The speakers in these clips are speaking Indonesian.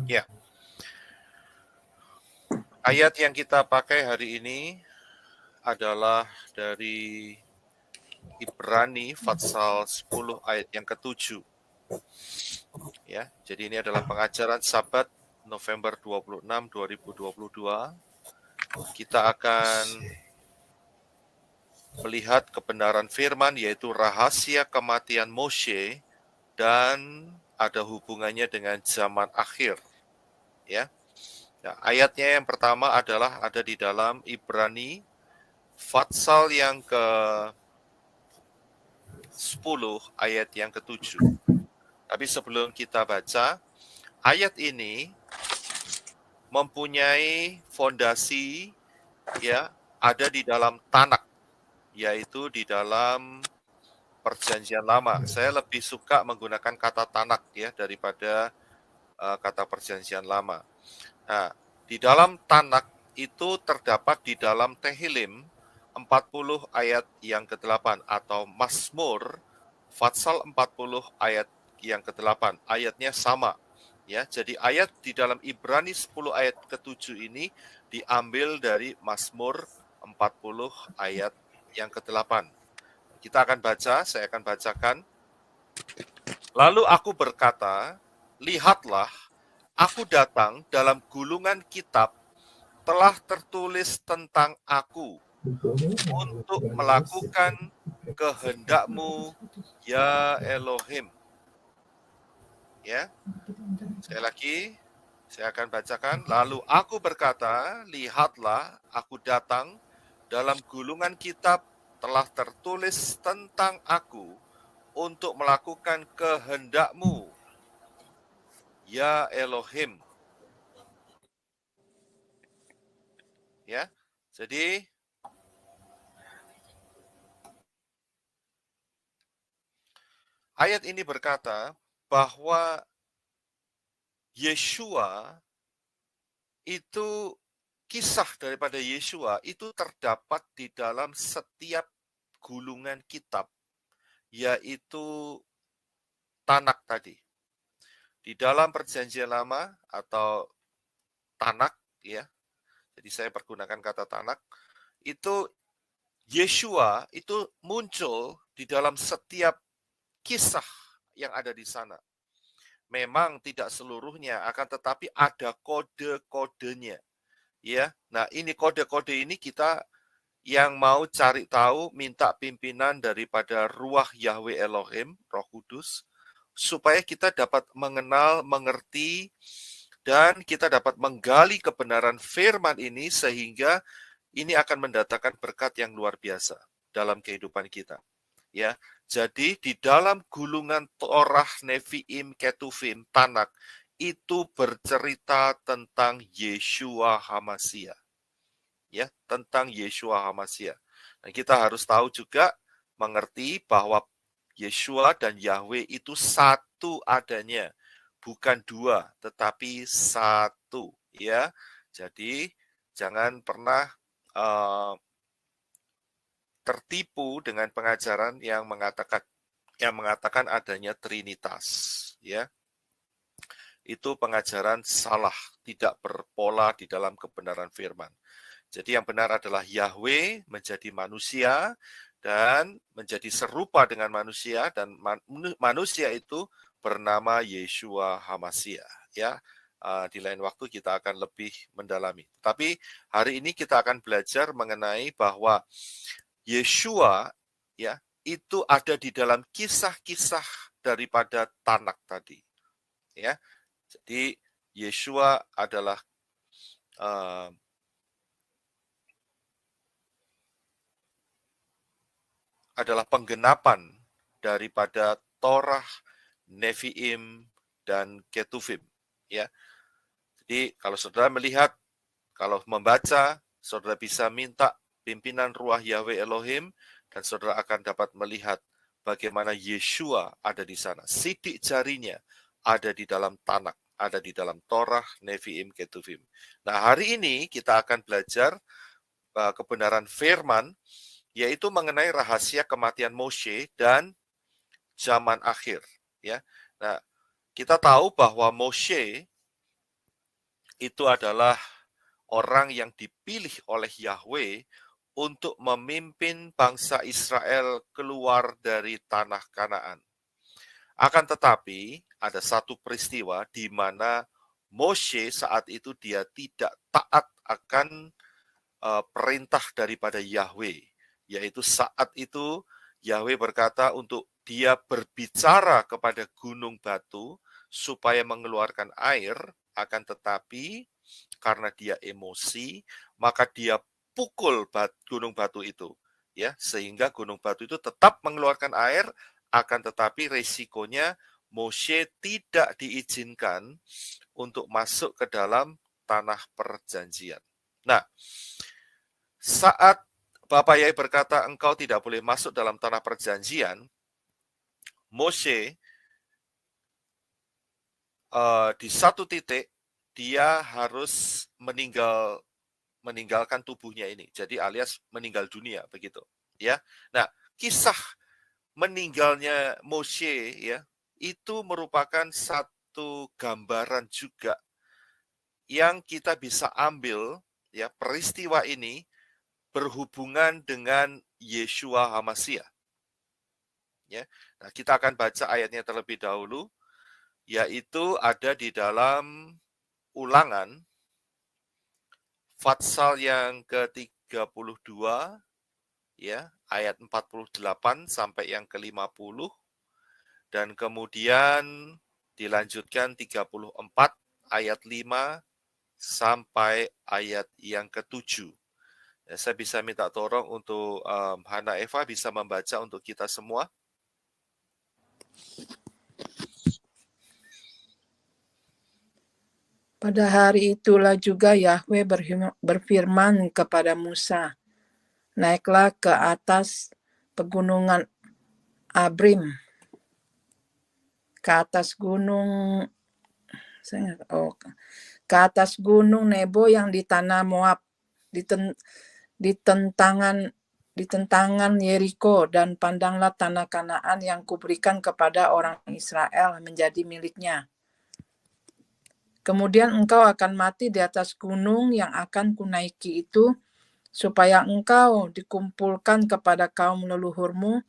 Ya, ayat yang kita pakai hari ini adalah dari Ibrani Fatsal 10 ayat yang ke-7. Ya, jadi ini adalah pengajaran Sabat November 26, 2022. Kita akan melihat kebenaran firman, yaitu rahasia kematian Moshe dan ada hubungannya dengan zaman akhir. Ya, nah, ayatnya yang pertama adalah ada di dalam Ibrani Fatsal yang ke-10 ayat yang ke-7. Tapi sebelum kita baca, ayat ini mempunyai fondasi ya, ada di dalam Tanak, yaitu di dalam Perjanjian Lama. Saya lebih suka menggunakan kata Tanak ya daripada kata Perjanjian Lama. Nah, di dalam Tanak itu terdapat di dalam Tehillim 40 ayat yang ke-8 atau Mazmur Fatsal 40 ayat yang ke-8. Ayatnya sama. Ya, jadi ayat di dalam Ibrani 10 ayat ke-7 ini diambil dari Mazmur 40 ayat yang ke-8. Kita akan baca, saya akan bacakan. Lalu aku berkata, lihatlah, aku datang dalam gulungan kitab telah tertulis tentang aku untuk melakukan kehendak-Mu, ya Elohim. Ya, sekali lagi, saya akan bacakan. Lalu aku berkata, lihatlah, aku datang dalam gulungan kitab telah tertulis tentang aku untuk melakukan kehendak-Mu, ya Elohim. Ya, jadi ayat ini berkata bahwa Yeshua itu, kisah daripada Yeshua itu terdapat di dalam setiap gulungan kitab, yaitu Tanak tadi. Di dalam Perjanjian Lama atau Tanak, ya. Jadi saya pergunakan kata Tanak, itu Yeshua itu muncul di dalam setiap kisah yang ada di sana. Memang tidak seluruhnya, akan tetapi ada kode-kodenya. Ya, nah ini kode-kode ini kita yang mau cari tahu, minta pimpinan daripada Ruach Yahweh Elohim, Roh Kudus, supaya kita dapat mengenal, mengerti, dan kita dapat menggali kebenaran firman ini sehingga ini akan mendatangkan berkat yang luar biasa dalam kehidupan kita. Ya, jadi di dalam gulungan Torah, Nevi'im, Ketuvim, Tanak, itu bercerita tentang Yeshua HaMashiach. Ya, tentang Yeshua HaMashiach. Dan kita harus tahu juga, mengerti bahwa Yeshua dan Yahweh itu satu adanya, bukan dua, tetapi satu. Ya, jadi jangan pernah tertipu dengan pengajaran yang mengatakan adanya Trinitas. Ya, itu pengajaran salah, tidak berpola di dalam kebenaran firman. Jadi yang benar adalah Yahweh menjadi manusia dan menjadi serupa dengan manusia, dan manusia itu bernama Yeshua HaMashiach. Ya, di lain waktu kita akan lebih mendalami. Tapi hari ini kita akan belajar mengenai bahwa Yeshua ya itu ada di dalam kisah-kisah daripada Tanak tadi. Ya, jadi Yeshua adalah penggenapan daripada Torah, Nevi'im, dan Ketuvim. Ya, jadi kalau saudara melihat, kalau membaca, saudara bisa minta pimpinan Ruach Yahweh Elohim, dan saudara akan dapat melihat bagaimana Yeshua ada di sana. Sidik jarinya ada di dalam Tanak, ada di dalam Torah, Nevi'im, Ketuvim. Nah, hari ini kita akan belajar kebenaran firman, yaitu mengenai rahasia kematian Moshe dan zaman akhir. Ya, nah kita tahu bahwa Moshe itu adalah orang yang dipilih oleh Yahweh untuk memimpin bangsa Israel keluar dari tanah Kanaan. Akan tetapi, ada satu peristiwa di mana Moshe saat itu dia tidak taat akan perintah daripada Yahweh, yaitu saat itu Yahweh berkata untuk dia berbicara kepada gunung batu supaya mengeluarkan air, akan tetapi karena dia emosi, maka dia pukul gunung batu itu, ya, sehingga gunung batu itu tetap mengeluarkan air, akan tetapi resikonya Moshe tidak diizinkan untuk masuk ke dalam tanah perjanjian. Nah, saat Bapak Yai berkata engkau tidak boleh masuk dalam tanah perjanjian, Moshe di satu titik dia harus meninggalkan tubuhnya ini. Jadi alias meninggal dunia begitu, ya. Nah, kisah meninggalnya Moshe ya, itu merupakan satu gambaran juga yang kita bisa ambil ya, peristiwa ini berhubungan dengan Yeshua HaMashiach. Ya. Nah, kita akan baca ayatnya terlebih dahulu, yaitu ada di dalam Ulangan Fatsal yang ke-32 ya, ayat 48 sampai yang ke-50 dan kemudian dilanjutkan 34 ayat 5 sampai ayat yang ke-7. Ya, saya bisa minta tolong untuk Hana Eva bisa membaca untuk kita semua. Pada hari itulah juga Yahweh berfirman kepada Musa, naiklah ke atas pegunungan Abrim, ke atas gunung ke atas gunung Nebo yang di tanah Moab, di tentangan Yeriko, dan pandanglah tanah Kanaan yang kuberikan kepada orang Israel menjadi miliknya. Kemudian engkau akan mati di atas gunung yang akan kunaiki itu, supaya engkau dikumpulkan kepada kaum leluhurmu,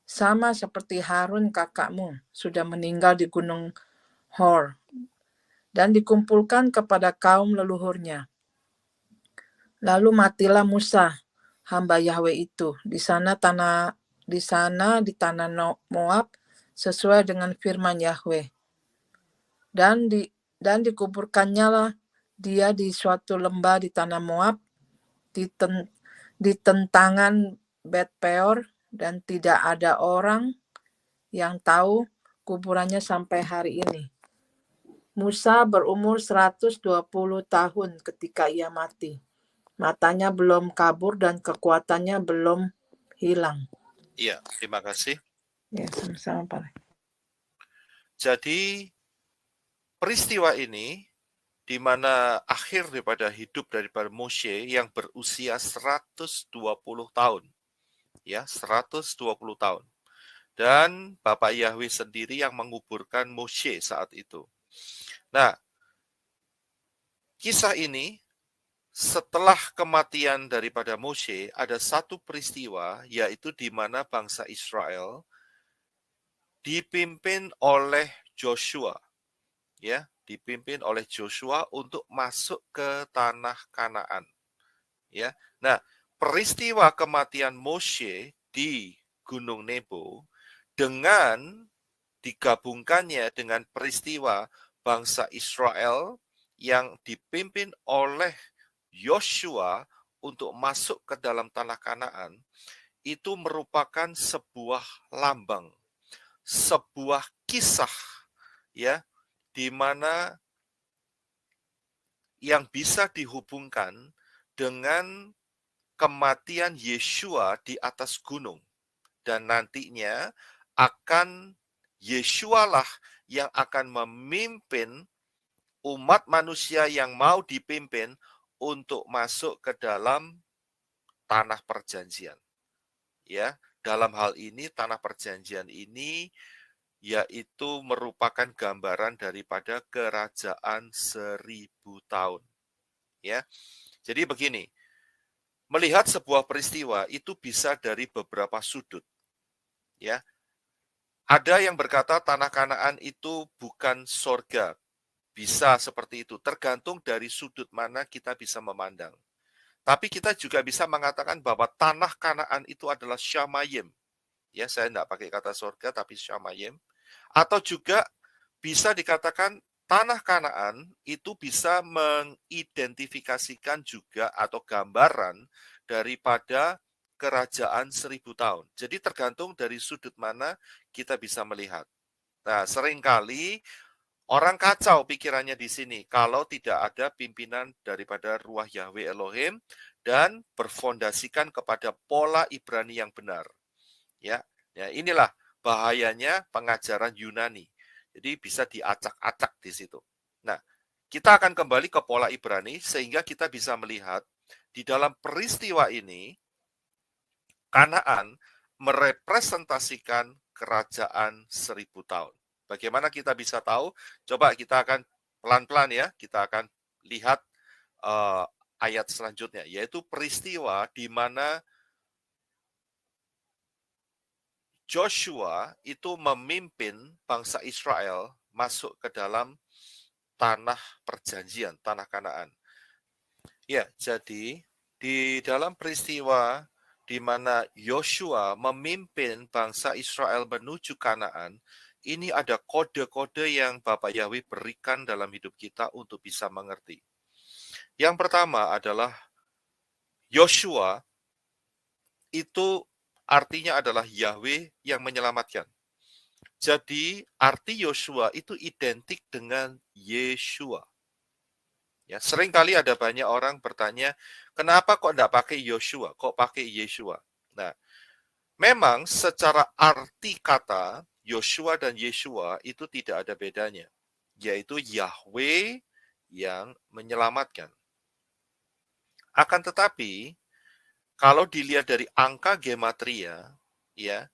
sama seperti Harun kakakmu sudah meninggal di gunung Hor, dan dikumpulkan kepada kaum leluhurnya. Lalu matilah Musa, hamba Yahweh itu, di tanah Moab, sesuai dengan firman Yahweh. Dan dikuburkannya lah dia di suatu lembah di tanah Moab, di tentangan Bet Peor, dan tidak ada orang yang tahu kuburannya sampai hari ini. Musa berumur 120 tahun ketika ia mati. Matanya belum kabur dan kekuatannya belum hilang. Iya, terima kasih. Ya, sama-sama Pak. Jadi peristiwa ini di mana akhir daripada hidup daripada Moshe yang berusia 120 tahun. Ya, 120 tahun. Dan Bapak Yahweh sendiri yang menguburkan Moshe saat itu. Nah, kisah ini setelah kematian daripada Moshe ada satu peristiwa, yaitu di mana bangsa Israel dipimpin oleh Joshua. Ya, dipimpin oleh Joshua untuk masuk ke tanah Kanaan. Ya. Nah, peristiwa kematian Moshe di Gunung Nebo dengan digabungkannya dengan peristiwa bangsa Israel yang dipimpin oleh Yosua untuk masuk ke dalam tanah Kanaan, itu merupakan sebuah lambang, sebuah kisah ya, di mana yang bisa dihubungkan dengan kematian Yeshua di atas gunung. Dan nantinya akan Yeshua lah yang akan memimpin umat manusia yang mau dipimpin untuk masuk ke dalam tanah perjanjian. Ya, dalam hal ini tanah perjanjian ini yaitu merupakan gambaran daripada kerajaan 1000 tahun. Ya, jadi begini, melihat sebuah peristiwa itu bisa dari beberapa sudut. Ya, ada yang berkata tanah Kanaan itu bukan sorga, bisa seperti itu, tergantung dari sudut mana kita bisa memandang. Tapi kita juga bisa mengatakan bahwa tanah Kanaan itu adalah Shamayim. Ya, saya tidak pakai kata sorga, tapi Shamayim. Atau juga bisa dikatakan tanah Kanaan itu bisa mengidentifikasikan juga atau gambaran daripada kerajaan 1000 tahun. Jadi tergantung dari sudut mana kita bisa melihat. Nah, seringkali orang kacau pikirannya di sini kalau tidak ada pimpinan daripada ruah Yahweh Elohim dan berfondasikan kepada pola Ibrani yang benar. Ya, inilah bahayanya pengajaran Yunani. Jadi bisa diacak-acak di situ. Nah, kita akan kembali ke pola Ibrani sehingga kita bisa melihat di dalam peristiwa ini Kanaan merepresentasikan kerajaan 1000 tahun. Bagaimana kita bisa tahu? Coba kita akan pelan-pelan ya, kita akan lihat ayat selanjutnya, yaitu peristiwa di mana Joshua itu memimpin bangsa Israel masuk ke dalam tanah perjanjian, tanah Kanaan. Ya, jadi di dalam peristiwa di mana Yosua memimpin bangsa Israel menuju Kanaan, ini ada kode-kode yang Bapak Yahweh berikan dalam hidup kita untuk bisa mengerti. Yang pertama adalah Yosua itu artinya adalah Yahweh yang menyelamatkan. Jadi arti Yosua itu identik dengan Yeshua. Ya, seringkali ada banyak orang bertanya, kenapa kok enggak pakai Yosua, kok pakai Yeshua? Nah, memang secara arti kata Yosua dan Yeshua itu tidak ada bedanya, yaitu Yahweh yang menyelamatkan. Akan tetapi, kalau dilihat dari angka gematria, ya,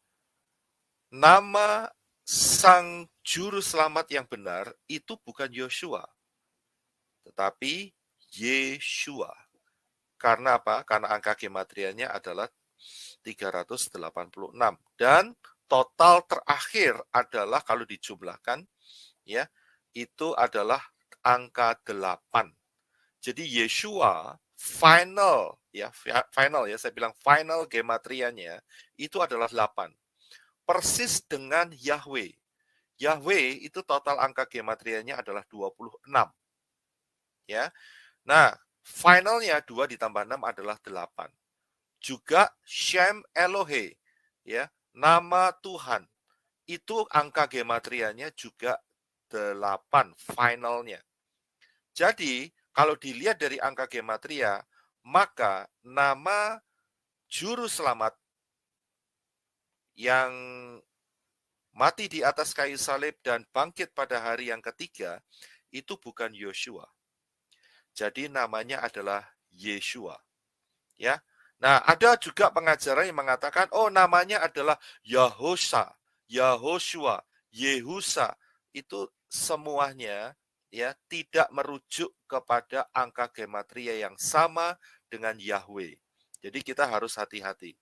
nama sang juru selamat yang benar itu bukan Yosua, tetapi Yeshua. Karena apa? Karena angka gematrianya adalah 386. Dan total terakhir adalah kalau dijumlahkan, ya, itu adalah angka 8. Jadi Yeshua final ya, saya bilang final gematrianya itu adalah 8. Persis dengan Yahweh. Yahweh itu total angka gematrianya adalah 26. Ya. Nah, finalnya 2 ditambah 6 adalah 8. Juga Shem Elohe, ya, nama Tuhan. Itu angka gematrianya juga 8 finalnya. Jadi, kalau dilihat dari angka gematria, maka nama juru selamat yang mati di atas kayu salib dan bangkit pada hari yang ketiga, itu bukan Yosua. Jadi namanya adalah Yeshua. Ya. Nah, ada juga pengajaran yang mengatakan, oh namanya adalah Yahosha, Yahoshua, Yehusa. Itu semuanya ya tidak merujuk kepada angka gematria yang sama dengan Yahweh. Jadi kita harus hati-hati.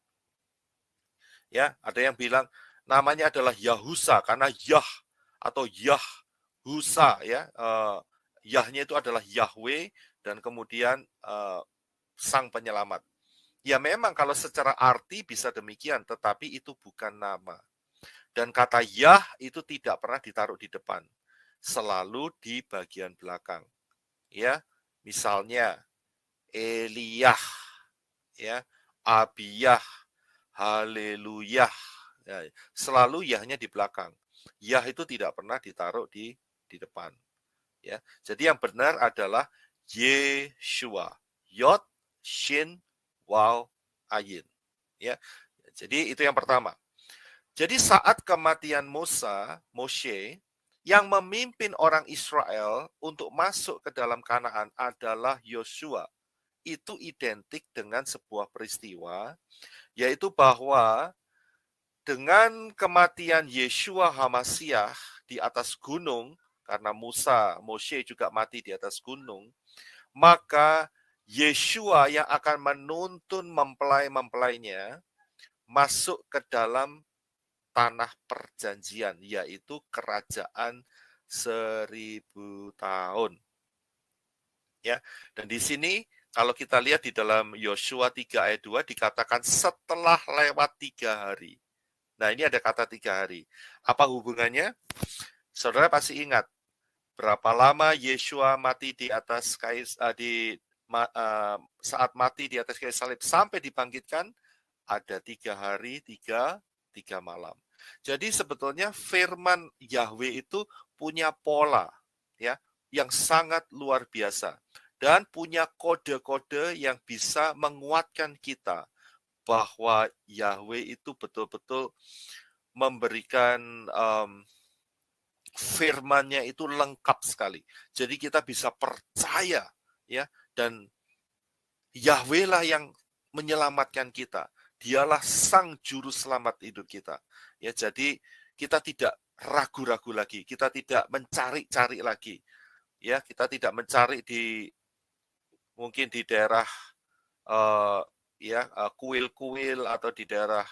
Ya, ada yang bilang namanya adalah Yahusa karena Yah atau Yahhusa ya. Yahnya itu adalah Yahweh dan kemudian sang penyelamat. Ya memang kalau secara arti bisa demikian, tetapi itu bukan nama. Dan kata Yah itu tidak pernah ditaruh di depan, selalu di bagian belakang. Ya, misalnya Eliyah, ya, Abiyah, Haleluya. Ya, selalu Yahnya di belakang. Yah itu tidak pernah ditaruh di depan. Ya, jadi yang benar adalah Yeshua. Yod, Shin, Waw, Ayin. Ya. Jadi itu yang pertama. Jadi saat kematian Moshe yang memimpin orang Israel untuk masuk ke dalam Kanaan adalah Yosua. Itu identik dengan sebuah peristiwa, yaitu bahwa dengan kematian Yeshua HaMashiach di atas gunung, karena Moshe juga mati di atas gunung, maka Yeshua yang akan menuntun mempelai-mempelainya masuk ke dalam tanah perjanjian, yaitu kerajaan 1000 tahun. Ya, dan di sini kalau kita lihat di dalam Yosua 3 ayat 2 dikatakan setelah lewat 3 hari. Nah, ini ada kata 3 hari. Apa hubungannya? Saudara pasti ingat berapa lama Yeshua mati di atas saat mati di atas kayu salib sampai dibangkitkan, ada 3 hari, 3 malam. Jadi sebetulnya firman Yahweh itu punya pola ya yang sangat luar biasa dan punya kode-kode yang bisa menguatkan kita bahwa Yahweh itu betul-betul memberikan firman-Nya itu lengkap sekali. Jadi kita bisa percaya ya, dan Yahweh lah yang menyelamatkan kita. Dialah sang juru selamat hidup kita. Ya, jadi kita tidak ragu-ragu lagi, kita tidak mencari-cari lagi. Ya, kita tidak mencari mungkin di daerah kuil-kuil atau di daerah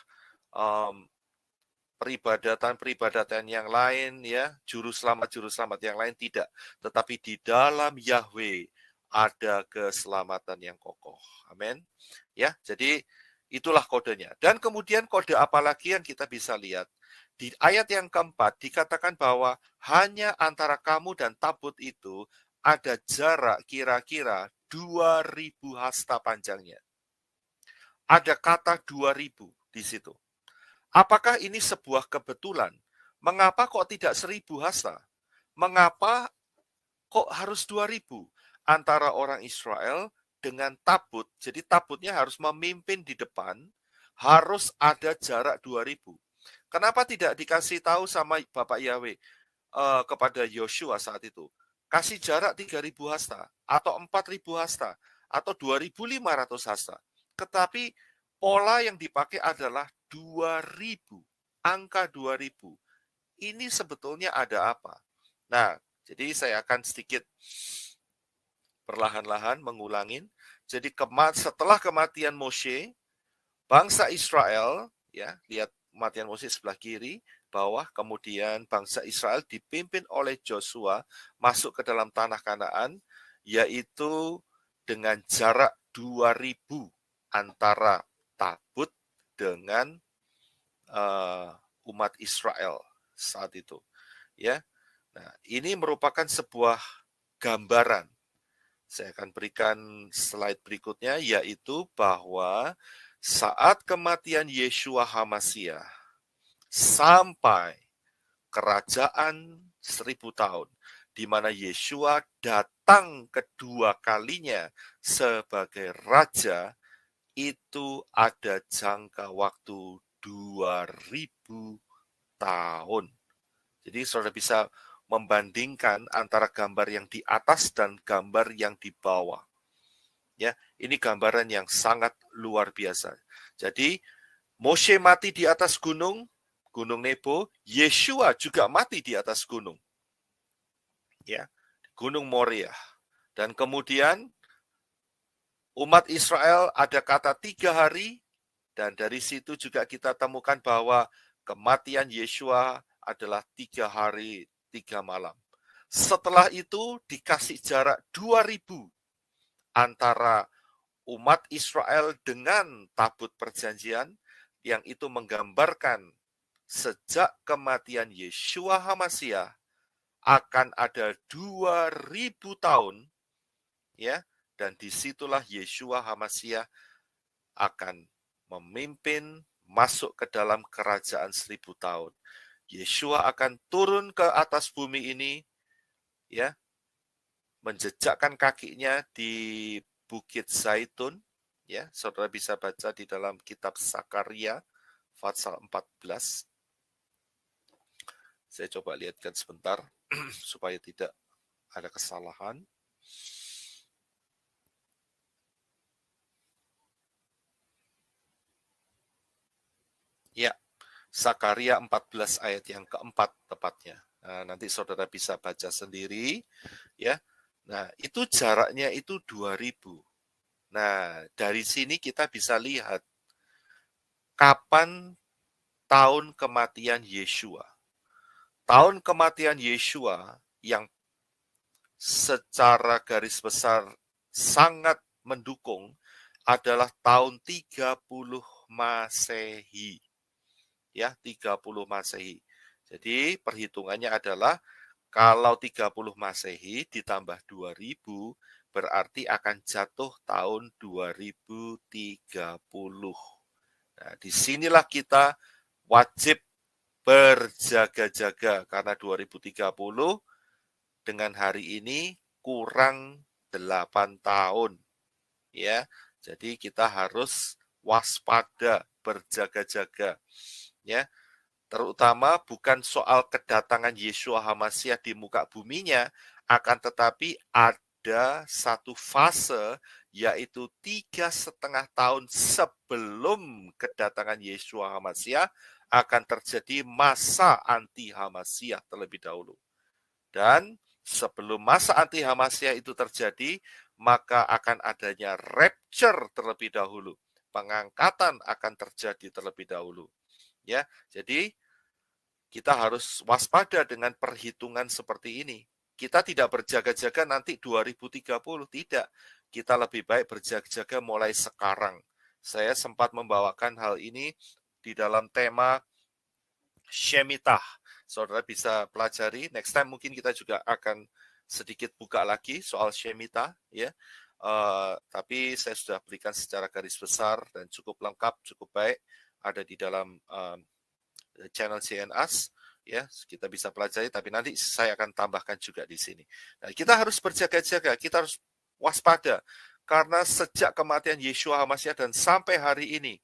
peribadatan yang lain, ya, juru selamat yang lain, tidak. Tetapi di dalam Yahweh ada keselamatan yang kokoh. Amin. Ya, jadi itulah kodenya. Dan kemudian kode apa lagi yang kita bisa lihat? Di ayat yang keempat dikatakan bahwa hanya antara kamu dan tabut itu ada jarak kira-kira 2000 hasta panjangnya. Ada kata 2000 di situ. Apakah ini sebuah kebetulan? Mengapa kok tidak 1000 hasta? Mengapa kok harus 2000? Antara orang Israel dengan tabut, jadi tabutnya harus memimpin di depan, harus ada jarak 2000. Kenapa tidak dikasih tahu sama Bapak Yahweh kepada Yosua saat itu? Kasih jarak 3000 hasta, atau 4000 hasta, atau 2500 hasta. Tetapi pola yang dipakai adalah 2000, angka 2000. Ini sebetulnya ada apa? Nah, jadi saya akan sedikit perlahan-lahan mengulangin. Jadi setelah kematian Moshe, bangsa Israel, ya, lihat kematian Moshe sebelah kiri, bawah, kemudian bangsa Israel dipimpin oleh Joshua masuk ke dalam tanah Kanaan, yaitu dengan jarak 2000 antara tabut dengan umat Israel saat itu, ya. Nah, ini merupakan sebuah gambaran. Saya akan berikan slide berikutnya, yaitu bahwa saat kematian Yeshua HaMashiach sampai kerajaan 1000 tahun, di mana Yeshua datang kedua kalinya sebagai raja, itu ada jangka waktu 2000 tahun. Jadi saudara bisa membandingkan antara gambar yang di atas dan gambar yang di bawah. Ya, ini gambaran yang sangat luar biasa. Jadi Moshe mati di atas gunung Nebo, Yeshua juga mati di atas gunung. Ya, Gunung Moria. Dan kemudian umat Israel ada kata 3 hari, dan dari situ juga kita temukan bahwa kematian Yeshua adalah 3 hari, 3 malam. Setelah itu dikasih jarak 2000 antara umat Israel dengan tabut perjanjian, yang itu menggambarkan sejak kematian Yeshua HaMashiach akan ada 2000 tahun, ya, dan disitulah Yeshua HaMashiach akan memimpin masuk ke dalam kerajaan 1000 tahun. Yeshua akan turun ke atas bumi ini, ya, menjejakkan kakinya di Bukit Zaitun, ya, saudara bisa baca di dalam kitab Zakaria pasal 14. Saya coba lihatkan sebentar supaya tidak ada kesalahan. Ya, Sakaria 14 ayat yang keempat tepatnya. Nah, nanti saudara bisa baca sendiri, ya. Nah, itu jaraknya itu 2000. Nah, dari sini kita bisa lihat kapan tahun kematian Yeshua. Tahun kematian Yeshua yang secara garis besar sangat mendukung adalah tahun 30 Masehi. Ya, 30 Masehi. Jadi perhitungannya adalah kalau 30 Masehi ditambah 2000 berarti akan jatuh tahun 2030. Nah, disinilah kita wajib berjaga-jaga karena 2030 dengan hari ini kurang 8 tahun. Ya, jadi kita harus waspada, berjaga-jaga. Ya, terutama bukan soal kedatangan Yeshua HaMasyiah di muka buminya, akan tetapi ada satu fase, yaitu 3,5 tahun sebelum kedatangan Yeshua HaMasyiah akan terjadi masa anti HaMasyiah terlebih dahulu. Dan sebelum masa anti HaMasyiah itu terjadi, maka akan adanya rapture terlebih dahulu. Pengangkatan akan terjadi terlebih dahulu. Ya, jadi kita harus waspada dengan perhitungan seperti ini. Kita tidak berjaga-jaga nanti 2030, tidak. Kita lebih baik berjaga-jaga mulai sekarang. Saya sempat membawakan hal ini di dalam tema Shemitah. Saudara bisa pelajari. Next time mungkin kita juga akan sedikit buka lagi soal Shemitah, ya. Tapi saya sudah berikan secara garis besar dan cukup lengkap, cukup baik, ada di dalam channel CNAS, ya, kita bisa pelajari, tapi nanti saya akan tambahkan juga di sini. Nah, kita harus berjaga-jaga, kita harus waspada, karena sejak kematian Yeshua HaMasyiah dan sampai hari ini,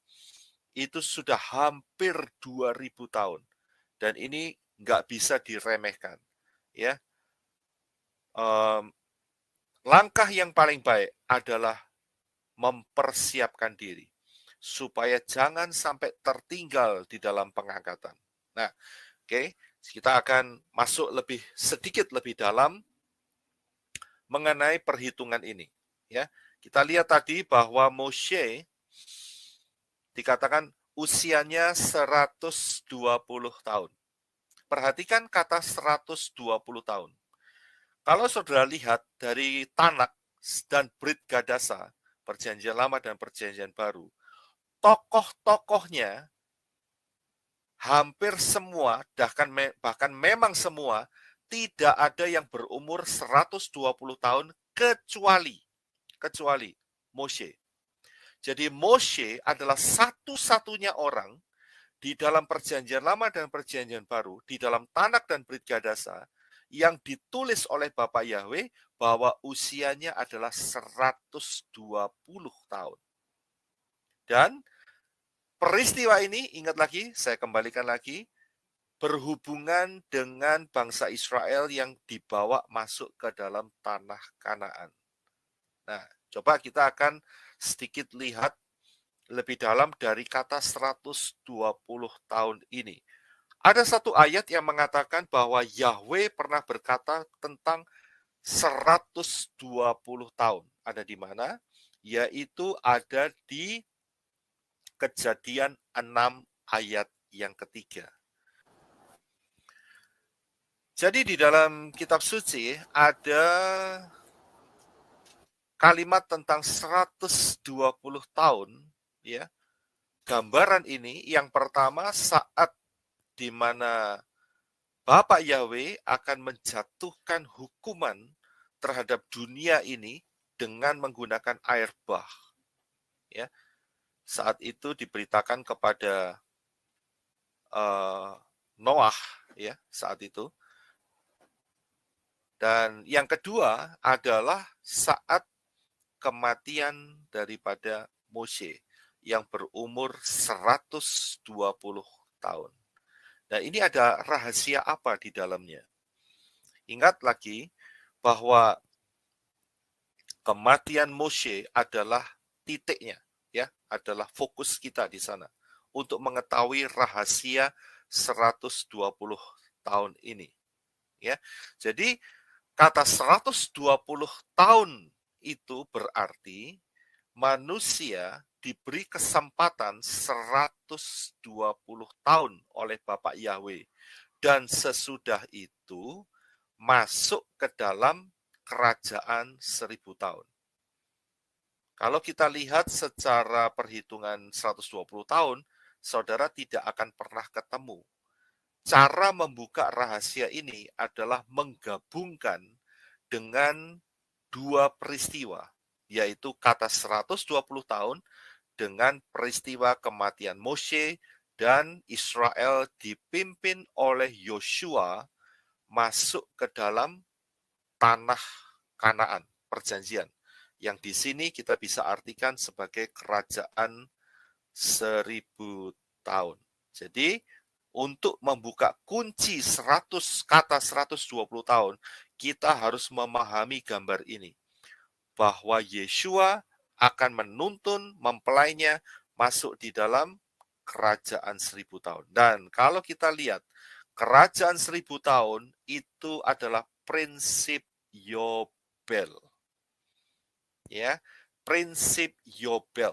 itu sudah hampir 2000 tahun. Dan ini nggak bisa diremehkan. Ya, langkah yang paling baik adalah mempersiapkan diri, supaya jangan sampai tertinggal di dalam pengangkatan. Nah, oke, kita akan masuk sedikit lebih dalam mengenai perhitungan ini. Ya, kita lihat tadi bahwa Moshe dikatakan usianya 120 tahun. Perhatikan kata 120 tahun. Kalau saudara lihat dari Tanak dan Brit Gadasa, Perjanjian Lama dan Perjanjian Baru, tokoh-tokohnya hampir semua, bahkan memang semua, tidak ada yang berumur 120 tahun kecuali Moshe. Jadi Moshe adalah satu-satunya orang di dalam Perjanjian Lama dan Perjanjian Baru, di dalam Tanak dan Brit Gadasa, yang ditulis oleh Bapak Yahweh bahwa usianya adalah 120 tahun. Dan peristiwa ini, ingat lagi, saya kembalikan lagi, berhubungan dengan bangsa Israel yang dibawa masuk ke dalam tanah Kanaan. Nah, coba kita akan sedikit lihat lebih dalam dari kata 120 tahun ini. Ada satu ayat yang mengatakan bahwa Yahweh pernah berkata tentang 120 tahun. Ada di mana? Yaitu ada di Kejadian 6 ayat yang ketiga. Jadi di dalam kitab suci ada kalimat tentang 120 tahun, ya. Gambaran ini yang pertama saat di mana Bapak Yahweh akan menjatuhkan hukuman terhadap dunia ini dengan menggunakan air bah. Ya, saat itu diberitakan kepada Noah, ya, saat itu. Dan yang kedua adalah saat kematian daripada Moshe yang berumur 120 tahun. Nah, ini ada rahasia apa di dalamnya? Ingat lagi bahwa kematian Moshe adalah titiknya, ya, adalah fokus kita di sana untuk mengetahui rahasia 120 tahun ini. Ya. Jadi kata 120 tahun itu berarti manusia diberi kesempatan 120 tahun oleh Bapak Yahweh. Dan sesudah itu masuk ke dalam kerajaan 1000 tahun. Kalau kita lihat secara perhitungan 120 tahun, saudara tidak akan pernah ketemu. Cara membuka rahasia ini adalah menggabungkan dengan dua peristiwa, yaitu kata 120 tahun dengan peristiwa kematian Moshe dan Israel dipimpin oleh Yosua masuk ke dalam tanah Kanaan, perjanjian. Yang di sini kita bisa artikan sebagai kerajaan 1000 tahun. Jadi, untuk membuka kunci 120 tahun, kita harus memahami gambar ini. Bahwa Yeshua akan menuntun mempelainya masuk di dalam kerajaan 1000 tahun. Dan kalau kita lihat, kerajaan 1000 tahun itu adalah prinsip Yobel. Ya, prinsip Yobel,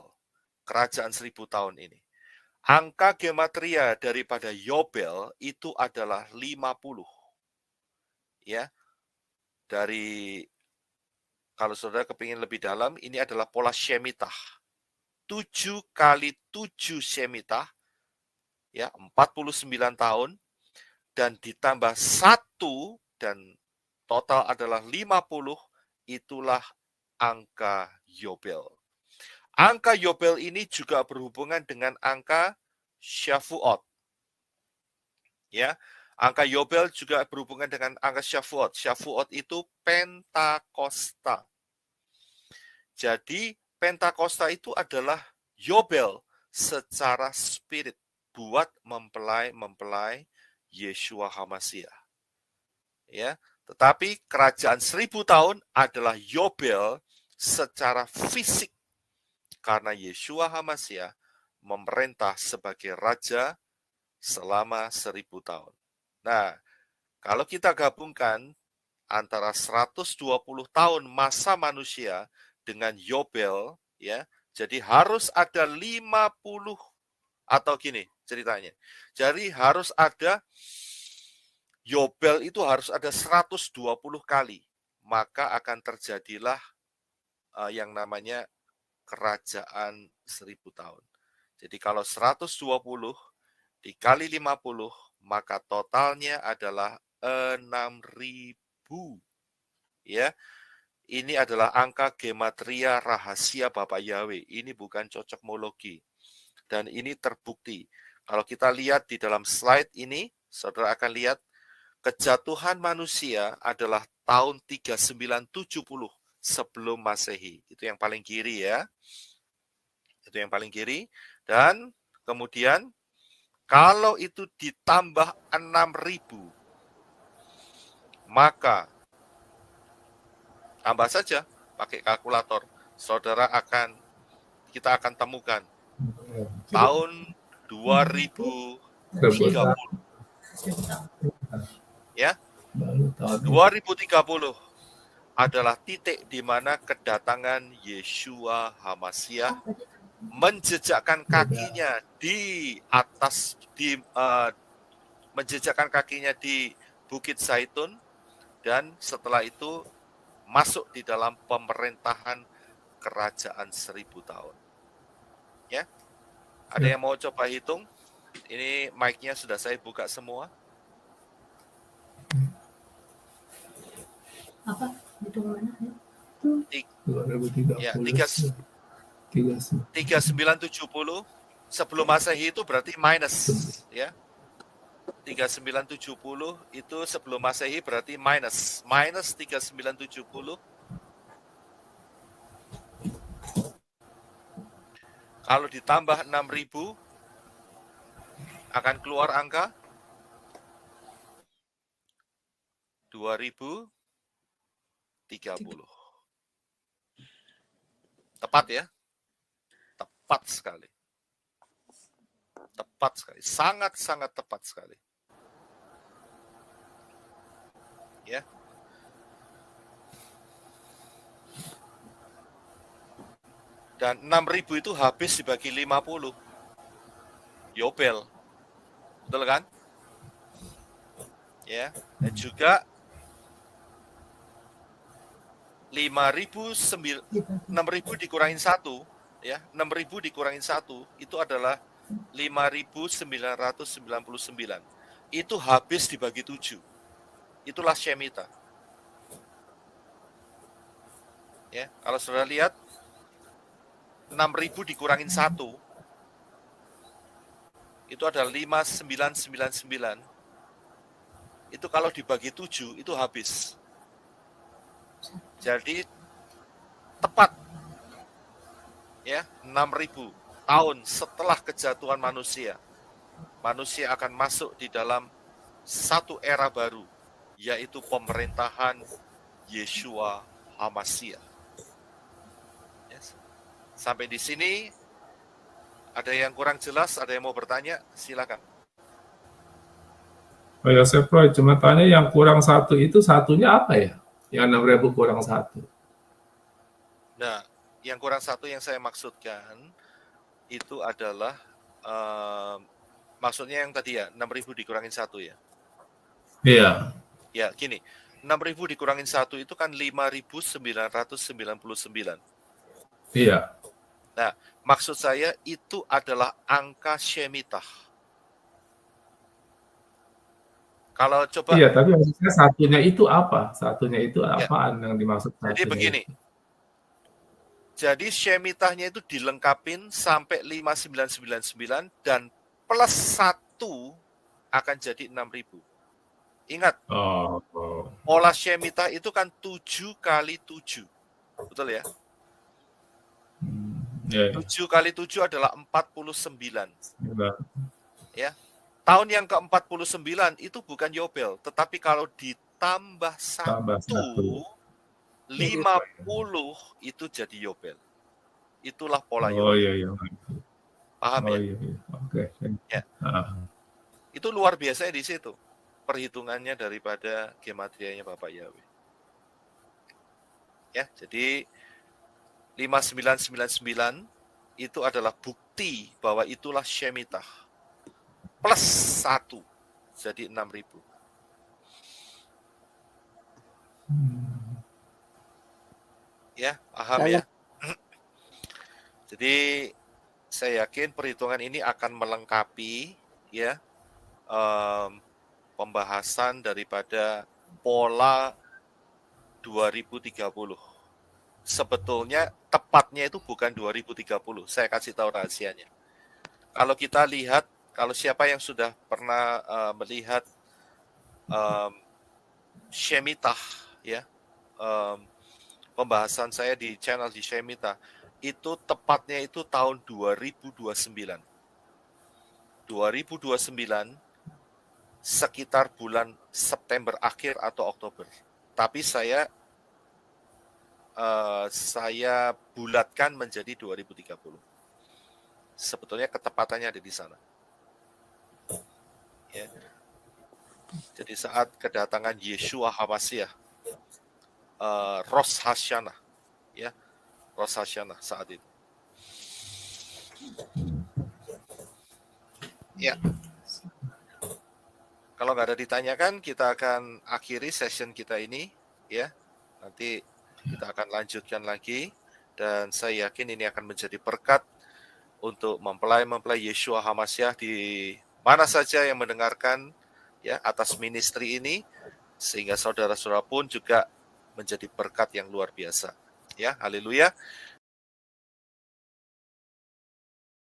kerajaan 1000 tahun ini. Angka gematria daripada Yobel itu adalah 50. Ya. Dari kalau saudara kepingin lebih dalam, ini adalah pola Shemitah. 7 kali 7 Shemitah, ya, 49 tahun, dan ditambah 1, dan total adalah 50, itulah angka Yobel. Angka Yobel ini juga berhubungan dengan angka Shavuot. Ya, angka Yobel juga berhubungan dengan angka Shavuot. Shavuot itu Pentakosta. Jadi Pentakosta itu adalah Yobel secara spirit buat mempelai Yeshua HaMashiach. Ya, tetapi kerajaan 1000 tahun adalah Yobel secara fisik karena Yeshua HaMashiach memerintah sebagai raja selama 1000 tahun. Nah, kalau kita gabungkan antara 120 tahun masa manusia dengan Yobel, ya, jadi harus ada 50, atau gini ceritanya. Jadi harus ada Yobel itu harus ada 120 kali, maka akan terjadilah yang namanya kerajaan 1000 tahun. Jadi kalau 120 dikali 50, maka totalnya adalah 6000. Ya. Ini adalah angka gematria rahasia Bapak Yahweh. Ini bukan cocokmologi. Dan ini terbukti. Kalau kita lihat di dalam slide ini, saudara akan lihat kejatuhan manusia adalah tahun 3970 sebelum Masehi. Itu yang paling kiri ya. Itu yang paling kiri. Dan kemudian kalau itu ditambah 6000, maka tambah saja pakai kalkulator. Kita akan temukan tahun 2030. Ya. 2030 adalah titik di mana kedatangan Yeshua HaMashiach menjejakkan kakinya di atas menjejakkan kakinya di Bukit Zaitun, dan setelah itu masuk di dalam pemerintahan kerajaan 1000 tahun. Ya. Ada yang mau coba hitung? Ini mic-nya sudah saya buka semua. Apa? Hitung mana? 2030. Ya, 3970 sebelum Masehi itu berarti minus, ya. 3970 itu sebelum Masehi berarti minus 3970. Kalau ditambah 6000 akan keluar angka 2030. Tepat ya? Tepat sekali. Tepat sekali, sangat-sangat tepat sekali. Ya. Dan 6.000 itu habis dibagi 50. Yobel. Betul kan? Ya. Dan juga 6.000 dikurangin 1, ya. 6.000 dikurangin 1 itu adalah 5.999. Itu habis dibagi 7. Itulah Shemitah. Ya, kalau Saudara lihat 6.000 dikurangin 1 itu adalah 5.999. Itu kalau dibagi 7 itu habis. Jadi tepat ya, 6.000 tahun setelah kejatuhan manusia akan masuk di dalam satu era baru, yaitu pemerintahan Yeshua HaMashiach. Yes. Sampai di sini ada yang kurang jelas, ada yang mau bertanya, silakan. Oh ya, saya cuma tanya yang kurang 1 itu satunya apa ya? Yang 6.000 kurang 1. Nah, yang kurang 1 yang saya maksudkan itu adalah maksudnya yang tadi ya, 6.000 dikurangin 1 ya. Iya. Ya, gini. 6.000 dikurangin 1 itu kan 5.999. Iya. Nah, maksud saya itu adalah angka Shemitah. Kalau coba. Iya, tapi maksudnya satunya itu apa? Satunya itu apaan yang dimaksud satunya? Jadi begini. Jadi Shemitahnya itu dilengkapin sampai 5.999 dan plus 1 akan jadi 6.000. Ingat, pola Shemitah itu kan 7 kali 7. Betul ya? 7 kali 7 adalah 49. Ya. Tahun yang ke-49 itu bukan Yobel, tetapi kalau ditambah 1, 50 itu jadi Yobel. Itulah pola Yobel. Oh iya. Paham ya? Iya. Oke. Ya. Itu luar biasa di situ. Perhitungannya daripada gematrianya Bapak Yahweh. Ya, jadi 5.999 itu adalah bukti bahwa itulah Shemitah. Plus 1 jadi 6.000. Ya, paham ya? Jadi saya yakin perhitungan ini akan melengkapi ya pembahasan daripada pola 2030. Sebetulnya tepatnya itu bukan 2030. Saya kasih tahu rahasianya. Kalau kita lihat, kalau siapa yang sudah pernah melihat Shemitah ya, pembahasan saya di channel di Shemitah, itu tepatnya itu tahun 2029. 2029 sekitar bulan September akhir atau Oktober. Tapi saya bulatkan menjadi 2030. Sebetulnya ketepatannya ada di sana. Ya. Jadi saat kedatangan Yeshua HaMashiach, Rosh Hashanah, ya, Rosh Hashanah saat itu. Ya. Kalau nggak ada ditanyakan, kita akan akhiri session kita ini, ya. Nanti kita akan lanjutkan lagi, dan saya yakin ini akan menjadi berkat untuk mempelai Yeshua HaMashiach di mana saja yang mendengarkan ya atas ministry ini, sehingga saudara-saudara pun juga menjadi berkat yang luar biasa. Ya, haleluya.